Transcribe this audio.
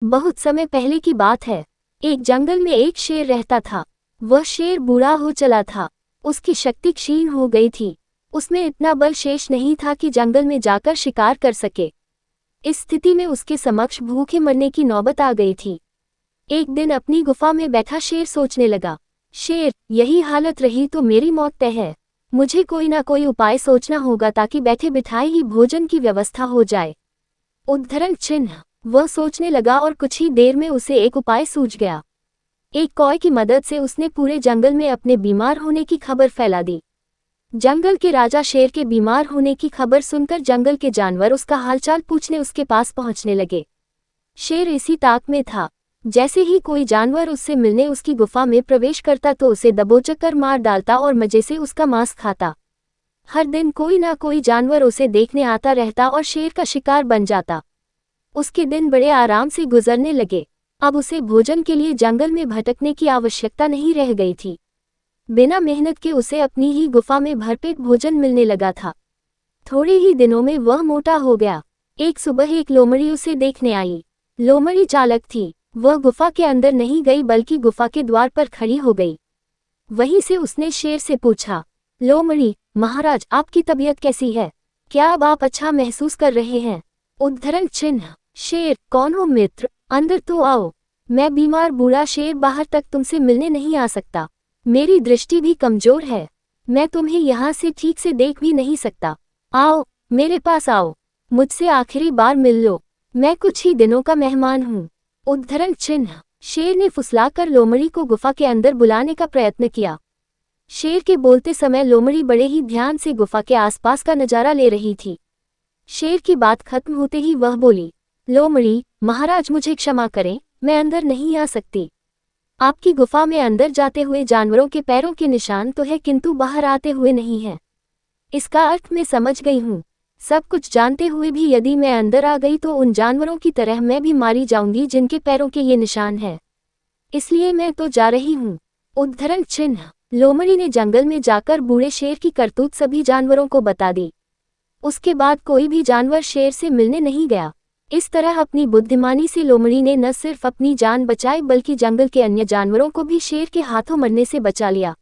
बहुत समय पहले की बात है। एक जंगल में एक शेर रहता था। वह शेर बूढ़ा हो चला था। उसकी शक्ति क्षीण हो गई थी। उसमें इतना बल शेष नहीं था कि जंगल में जाकर शिकार कर सके। इस स्थिति में उसके समक्ष भूखे मरने की नौबत आ गई थी। एक दिन अपनी गुफा में बैठा शेर सोचने लगा, शेर, यही हालत रही तो मेरी मौत तय है। मुझे कोई ना कोई उपाय सोचना होगा ताकि बैठे बिठाए ही भोजन की व्यवस्था हो जाए। उद्धरण चिन्ह। वह सोचने लगा और कुछ ही देर में उसे एक उपाय सूझ गया। एक कौए की मदद से उसने पूरे जंगल में अपने बीमार होने की खबर फैला दी। जंगल के राजा शेर के बीमार होने की खबर सुनकर जंगल के जानवर उसका हालचाल पूछने उसके पास पहुंचने लगे। शेर इसी ताक में था। जैसे ही कोई जानवर उससे मिलने उसकी गुफा में प्रवेश करता तो उसे दबोचक कर मार डालता और मजे से उसका मांस खाता। हर दिन कोई ना कोई जानवर उसे देखने आता रहता और शेर का शिकार बन जाता। उसके दिन बड़े आराम से गुजरने लगे। अब उसे भोजन के लिए जंगल में भटकने की आवश्यकता नहीं रह गई थी। बिना मेहनत के उसे अपनी ही गुफा में भरपेट भोजन मिलने लगा था। थोड़े ही दिनों में वह मोटा हो गया। एक सुबह एक लोमड़ी उसे देखने आई। लोमड़ी चालाक थी। वह गुफा के अंदर नहीं गई बल्कि गुफा के द्वार पर खड़ी हो गई। वहीं से उसने शेर से पूछा, लोमड़ी महाराज, आपकी तबीयत कैसी है? क्या अब आप अच्छा महसूस कर रहे हैं? उद्धरण चिन्ह। शेर, कौन हो मित्र? अंदर तो आओ। मैं बीमार बूढ़ा शेर बाहर तक तुमसे मिलने नहीं आ सकता। मेरी दृष्टि भी कमजोर है। मैं तुम्हें यहाँ से ठीक से देख भी नहीं सकता। आओ, मेरे पास आओ। मुझसे आखिरी बार मिल लो। मैं कुछ ही दिनों का मेहमान हूँ। उद्धरण चिन्ह। शेर ने फुसलाकर लोमड़ी को गुफा के अंदर बुलाने का प्रयत्न किया। शेर के बोलते समय लोमड़ी बड़े ही ध्यान से गुफा के आसपास का नजारा ले रही थी। शेर की बात खत्म होते ही वह बोली, लोमड़ी महाराज, मुझे क्षमा करें, मैं अंदर नहीं आ सकती। आपकी गुफा में अंदर जाते हुए जानवरों के पैरों के निशान तो है किंतु बाहर आते हुए नहीं है। इसका अर्थ मैं समझ गई हूँ। सब कुछ जानते हुए भी यदि मैं अंदर आ गई तो उन जानवरों की तरह मैं भी मारी जाऊंगी जिनके पैरों के ये निशान हैं। इसलिए मैं तो जा रही हूँ। उद्धरण चिन्ह। लोमड़ी ने जंगल में जाकर बूढ़े शेर की करतूत सभी जानवरों को बता दी। उसके बाद कोई भी जानवर शेर से मिलने नहीं गया। इस तरह अपनी बुद्धिमानी से लोमड़ी ने न सिर्फ अपनी जान बचाई बल्कि जंगल के अन्य जानवरों को भी शेर के हाथों मरने से बचा लिया।